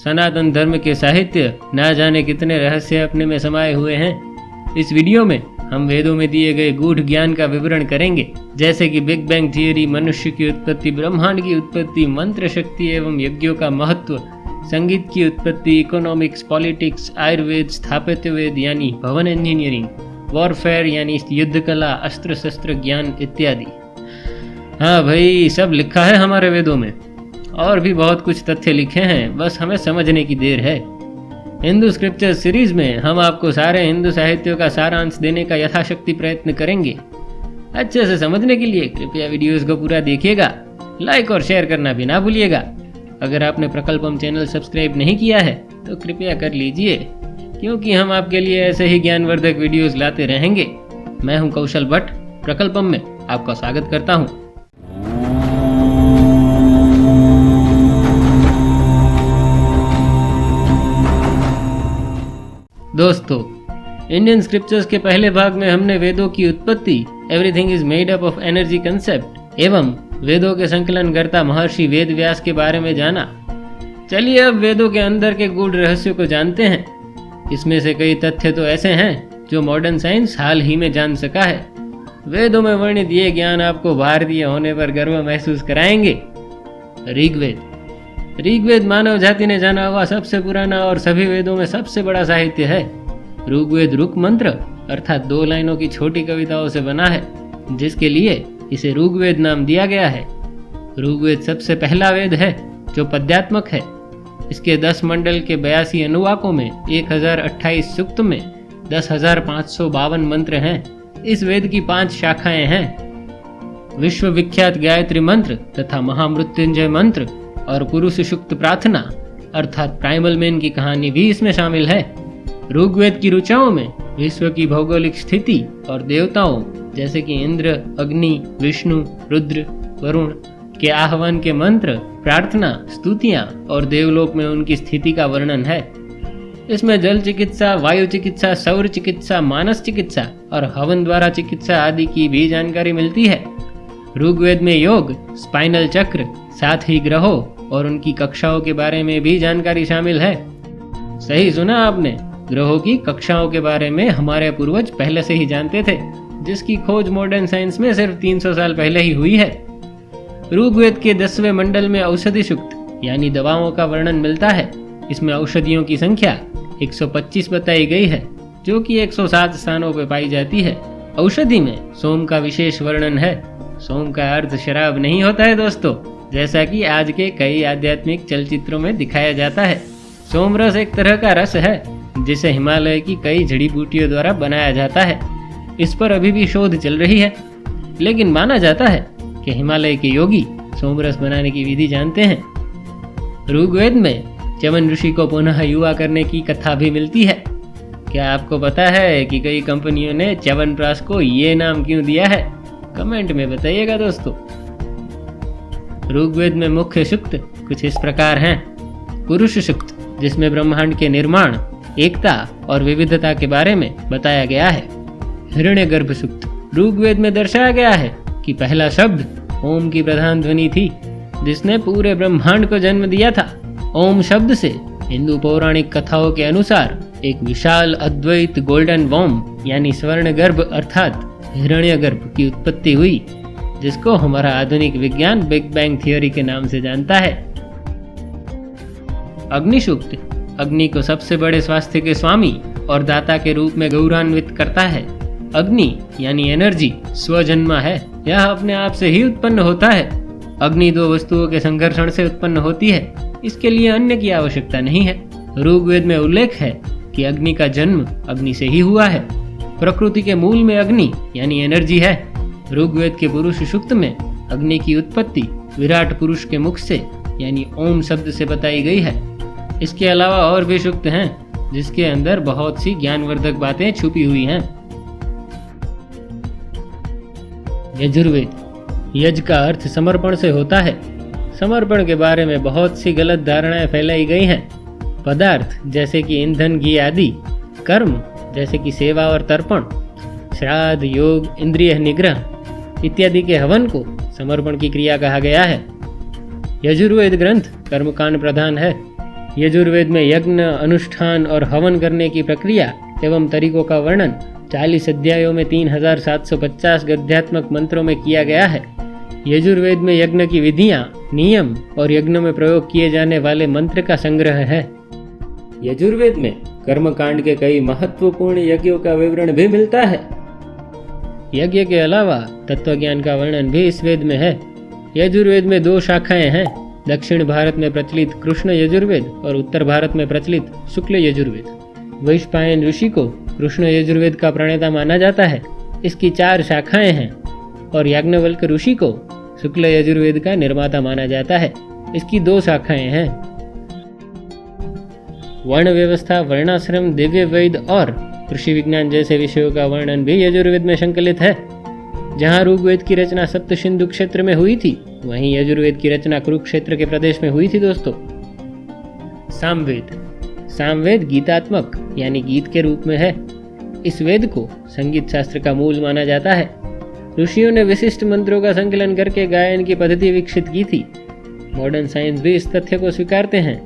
सनातन धर्म के साहित्य ना जाने कितने रहस्य अपने में समाये हुए हैं। इस वीडियो में हम वेदों में दिए गए गूढ़ ज्ञान का विवरण करेंगे, जैसे कि बिग बैंग थियरी, मनुष्य की उत्पत्ति, ब्रह्मांड की उत्पत्ति, मंत्र शक्ति एवं यज्ञों का महत्व, संगीत की उत्पत्ति, इकोनॉमिक्स, पॉलिटिक्स, आयुर्वेद, स्थापत्यवेद यानी भवन इंजीनियरिंग, वॉरफेयर यानी युद्ध कला, अस्त्र शस्त्र ज्ञान इत्यादि। हाँ भाई, सब लिखा है हमारे वेदों में। और भी बहुत कुछ तथ्य लिखे हैं, बस हमें समझने की देर है। हिंदू स्क्रिप्चर सीरीज में हम आपको सारे हिंदू साहित्यों का सारांश देने का यथाशक्ति प्रयत्न करेंगे। अच्छे से समझने के लिए कृपया वीडियोस को पूरा देखिएगा, लाइक और शेयर करना भी ना भूलिएगा। अगर आपने प्रकल्पम चैनल सब्सक्राइब नहीं किया है तो कृपया कर लीजिए, क्योंकि हम आपके लिए ऐसे ही ज्ञानवर्धक वीडियोस लाते रहेंगे। मैं हूं कौशल भट्ट, प्रकल्पम में आपका स्वागत करता हूं। दोस्तों, इंडियन स्क्रिप्चर्स के पहले भाग में हमने वेदों की उत्पत्ति, everything is made up of energy concept एवं वेदों के संकलनकर्ता महर्षि वेद व्यास के बारे में जाना। चलिए अब वेदों के अंदर के गूढ़ रहस्यों को जानते हैं। इसमें से कई तथ्य तो ऐसे हैं जो मॉडर्न साइंस हाल ही में जान सका है। वेदों में वर्णित ये ज्ञान आपको भारतीय होने पर गर्व महसूस कराएंगे। ऋग्वेद। ऋग्वेद मानव जाति ने जाना हुआ सबसे पुराना और सभी वेदों में सबसे बड़ा साहित्य है। ऋग्वेद ऋक् मंत्र अर्थात 2 लाइनों की छोटी कविताओं से बना है, जिसके लिए इसे ऋग्वेद नाम दिया गया है। ऋग्वेद सबसे पहला वेद है जो पद्यात्मक है। इसके 10 मंडल के 82 अनुवाकों में 1028 सूक्त में 10,552 मंत्र हैं। इस वेद की 5 शाखाएं हैं। विश्व विख्यात गायत्री मंत्र तथा महामृत्युंजय मंत्र और पुरुष सूक्त प्रार्थना अर्थात प्राइमल मैन की कहानी भी इसमें शामिल है। ऋग्वेद की ऋचाओं में विश्व की भौगोलिक स्थिति और देवताओं जैसे कि इंद्र, अग्नि, विष्णु, रुद्र, वरुण के आह्वान के मंत्र, प्रार्थना, स्तुतियां और देवलोक में उनकी स्थिति का वर्णन है। इसमें जल चिकित्सा, वायु चिकित्सा, सौर चिकित्सा, मानस चिकित्सा और हवन द्वारा चिकित्सा आदि की भी जानकारी मिलती है। ऋग्वेद में योग, स्पाइनल चक्र, साथ ही ग्रहों और उनकी कक्षाओं के बारे में भी जानकारी शामिल है। सही सुना आपने, ग्रहों की कक्षाओं के बारे में हमारे पूर्वज पहले से ही जानते थे, जिसकी खोज मॉडर्न साइंस में सिर्फ 300 साल पहले ही हुई है। ऋग्वेद के 10वें मंडल में औषधि सूक्त यानी दवाओं का वर्णन मिलता है। इसमें औषधियों की संख्या 125 बताई गई है, जो कि 107 स्थानों पर पाई जाती है। औषधि में सोम का विशेष वर्णन है। सोम का अर्थ शराब नहीं होता है दोस्तों, जैसा कि आज के कई आध्यात्मिक चलचित्रों में दिखाया जाता है। सोमरस एक तरह का रस है जिसे हिमालय की कई जड़ी बूटियों द्वारा बनाया जाता है। इस पर अभी भी शोध चल रही है, लेकिन माना जाता है कि हिमालय के योगी सोमरस बनाने की विधि जानते हैं। ऋग्वेद में च्यवन ऋषि को पुनः युवा करने की कथा भी मिलती है। क्या आपको पता है कि कई कंपनियों ने च्यवनप्राश को ये नाम क्यों दिया है? कमेंट में बताइएगा दोस्तों। ऋग्वेद में मुख्य सूक्त कुछ इस प्रकार हैं। पुरुष सूक्त, जिसमें ब्रह्मांड के निर्माण, एकता और विविधता के बारे में बताया गया है। हिरण्यगर्भ सूक्त, ऋग्वेद में दर्शाया गया है कि पहला शब्द ओम की प्रधान ध्वनि थी, जिसने पूरे ब्रह्मांड को जन्म दिया था। ओम शब्द से हिंदू पौराणिक कथाओं के अनुसार एक विशाल अद्वैत गोल्डन वॉर्म यानी स्वर्ण गर्भ अर्थात हिरण्यगर्भ की उत्पत्ति हुई, जिसको हमारा आधुनिक विज्ञान बिग बैंग थियरी के नाम से जानता है। अग्नि सूक्त अग्नि को सबसे बड़े स्वास्थ्य के स्वामी और दाता के रूप में गौरवान्वित करता है। अग्नि यानी एनर्जी स्वजन्मा है, यह अपने आप से ही उत्पन्न होता है। अग्नि 2 वस्तुओं के संघर्षण से उत्पन्न होती है, इसके लिए अन्य की आवश्यकता नहीं है। ऋग्वेद में उल्लेख है कि अग्नि का जन्म अग्नि से ही हुआ है। प्रकृति के मूल में अग्नि यानी एनर्जी है। ऋग्वेद के पुरुष सूक्त में अग्नि की उत्पत्ति विराट पुरुष के मुख से यानी ओम शब्द से बताई गई है। इसके अलावा और भी सूक्त हैं, जिसके अंदर बहुत सी ज्ञानवर्धक बातें छुपी हुई हैं। यजुर्वेद, यज का अर्थ समर्पण से होता है। समर्पण के बारे में बहुत सी गलत धारणाएं फैलाई गई हैं। पदार्थ जैसे कि ईंधन, घी आदि, कर्म जैसे कि सेवा और तर्पण, श्राद्ध, योग, इंद्रिय निग्रह इत्यादि के हवन को समर्पण की क्रिया कहा गया है। यजुर्वेद ग्रंथ कर्मकांड प्रधान है। यजुर्वेद में यज्ञ, अनुष्ठान और हवन करने की प्रक्रिया एवं तरीकों का वर्णन 40 अध्यायों में 3750 गद्यात्मक मंत्रों में किया गया है। यजुर्वेद में यज्ञ की विधियां, नियम और यज्ञ में प्रयोग किए जाने वाले मंत्र का संग्रह है। यजुर्वेद में कर्मकांड के कई महत्वपूर्ण यज्ञों का विवरण भी मिलता है। यज्ञ के अलावा तत्वज्ञान का वर्णन भी इस वेद में है। यजुर्वेद में 2 शाखाएं हैं, दक्षिण भारत में प्रचलित कृष्ण यजुर्वेद और उत्तर भारत में प्रचलित शुक्ल यजुर्वेद। वैशंपायन ऋषि को कृष्ण यजुर्वेद का प्रणेता माना जाता है। इसकी 4 शाखाएं हैं और याज्ञवल्क्य ऋषि को शुक्ल यजुर्वेद का निर्माता माना जाता है। इसकी 2 शाखाएं हैं। वर्ण व्यवस्था, वर्णाश्रम, दिव्य वैद और कृषि विज्ञान जैसे विषयों का वर्णन भी यजुर्वेद में संकलित है। जहाँ ऋग्वेद की रचना सप्त सिंधु क्षेत्र में हुई थी, वहीं यजुर्वेद की रचना कुरुक्षेत्र के प्रदेश में हुई थी दोस्तों। सामवेद। सामवेद गीतात्मक यानी गीत के रूप में है। इस वेद को संगीत शास्त्र का मूल माना जाता है। ऋषियों ने विशिष्ट मंत्रों का संकलन करके गायन की पद्धति विकसित की थी। मॉडर्न साइंस भी इस तथ्य को स्वीकारते हैं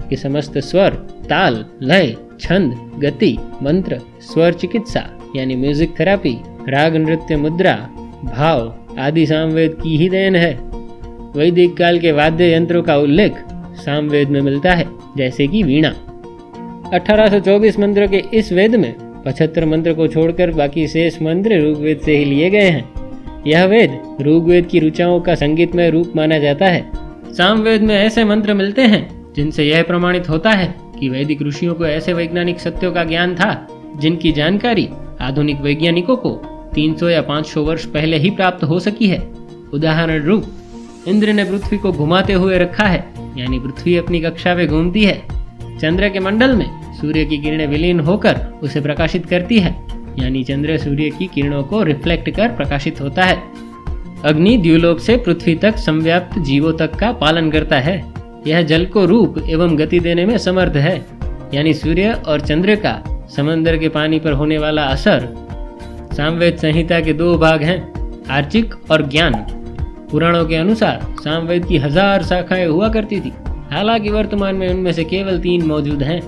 कि समस्त स्वर, ताल, लय, छंद, गति, मंत्र, स्वर चिकित्सा यानी म्यूजिक थेरापी, राग, नृत्य, मुद्रा, भाव आदि सामवेद की ही देन है। वैदिक काल के वाद्य यंत्रों का उल्लेख सामवेद में मिलता है, जैसे कि वीणा। 1824 मंत्रों के इस वेद में 75 मंत्र को छोड़कर बाकी शेष मंत्र ऋग्वेद से ही लिए गए हैं। यह वेद ऋग्वेद की ऋचाओं का संगीतमय रूप माना जाता है। सामवेद में ऐसे मंत्र मिलते हैं जिनसे यह प्रमाणित होता है कि वैदिक ऋषियों को ऐसे वैज्ञानिक सत्यों का ज्ञान था जिनकी जानकारी आधुनिक वैज्ञानिकों को 300 या 500 वर्ष पहले ही प्राप्त हो सकी है। उदाहरण रूप, इंद्र ने पृथ्वी को घुमाते हुए रखा है, यानी पृथ्वी अपनी कक्षा में घूमती है। चंद्र के मंडल में सूर्य की किरणें विलीन होकर उसे प्रकाशित करती है, यानी चंद्र सूर्य की किरणों को रिफ्लेक्ट कर प्रकाशित होता है। अग्नि द्युलोक से पृथ्वी तक संव्याप्त जीवों तक का पालन करता है। यह जल को रूप एवं गति देने में समर्थ है, यानी सूर्य और चंद्र का समंदर के पानी पर होने वाला असर। सामवेद संहिता के 2 भाग हैं, आर्चिक और ज्ञान। पुराणों के अनुसार सामवेद की 1000 शाखाएं हुआ करती थी। हालांकि वर्तमान में उनमें से केवल 3 मौजूद हैं।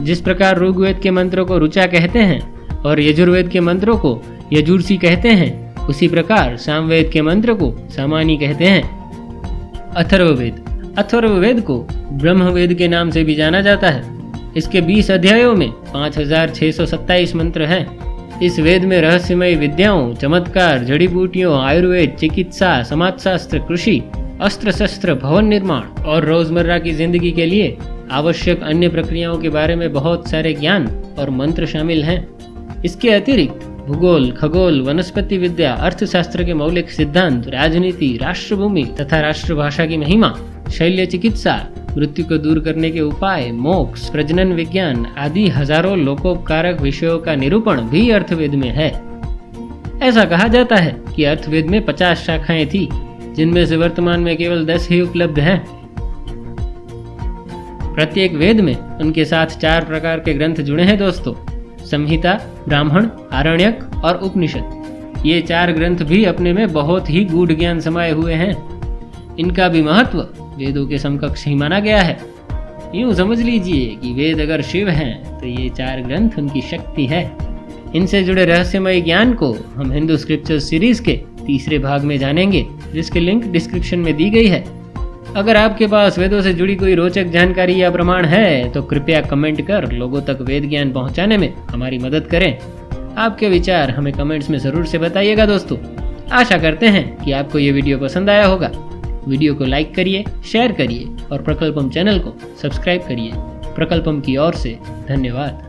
जिस प्रकार ऋग्वेद के मंत्रों को ऋचा कहते हैं और यजुर्वेद के मंत्रों को यजुर्सी कहते हैं, उसी प्रकार सामवेद के मंत्र को सामानी कहते हैं। अथर्ववेद। अथर्ववेद को ब्रह्मवेद के नाम से भी जाना जाता है। इसके 20 अध्यायों में 5627 मंत्र हैं। इस वेद में रहस्यमय विद्याओं, चमत्कार, जड़ी बूटियों, आयुर्वेद, चिकित्सा, समाजशास्त्र, कृषि, अस्त्र शस्त्र, भवन निर्माण और रोजमर्रा की जिंदगी के लिए आवश्यक अन्य प्रक्रियाओं के बारे में बहुत सारे ज्ञान और मंत्र शामिल हैं। इसके अतिरिक्त भूगोल, खगोल, वनस्पति विद्या, अर्थशास्त्र के मौलिक सिद्धांत, राजनीति, राष्ट्रभूमि तथा राष्ट्रभाषा की महिमा, शल्य चिकित्सा, मृत्यु को दूर करने के उपाय, मोक्ष, प्रजनन विज्ञान आदि हजारों लोकोपकारक विषयों का निरूपण भी अर्थवेद में है। ऐसा कहा जाता है कि अर्थवेद में 50 शाखाएं थी, जिनमें से वर्तमान में केवल 10 ही उपलब्ध हैं। प्रत्येक वेद में उनके साथ 4 प्रकार के ग्रंथ जुड़े हैं दोस्तों, संहिता, ब्राह्मण, आरण्यक और उपनिषद। ये 4 ग्रंथ भी अपने में बहुत ही गूढ़ ज्ञान समाये हुए हैं। इनका भी महत्व वेदों के समकक्ष ही माना गया है। यूं समझ लीजिए कि वेद अगर शिव हैं तो ये 4 ग्रंथ उनकी शक्ति है। इनसे जुड़े रहस्यमय ज्ञान को हम हिंदू स्क्रिप्चर्स सीरीज के 3रे भाग में जानेंगे, जिसकी लिंक डिस्क्रिप्शन में दी गई है। अगर आपके पास वेदों से जुड़ी कोई रोचक जानकारी या प्रमाण है तो कृपया कमेंट कर लोगों तक वेद ज्ञान पहुंचाने में हमारी मदद करें। आपके विचार हमें कमेंट्स में जरूर से बताइएगा दोस्तों। आशा करते हैं कि आपको ये वीडियो पसंद आया होगा। वीडियो को लाइक करिए, शेयर करिए और प्रकल्पम चैनल को सब्सक्राइब करिए। प्रकल्पम की ओर से धन्यवाद।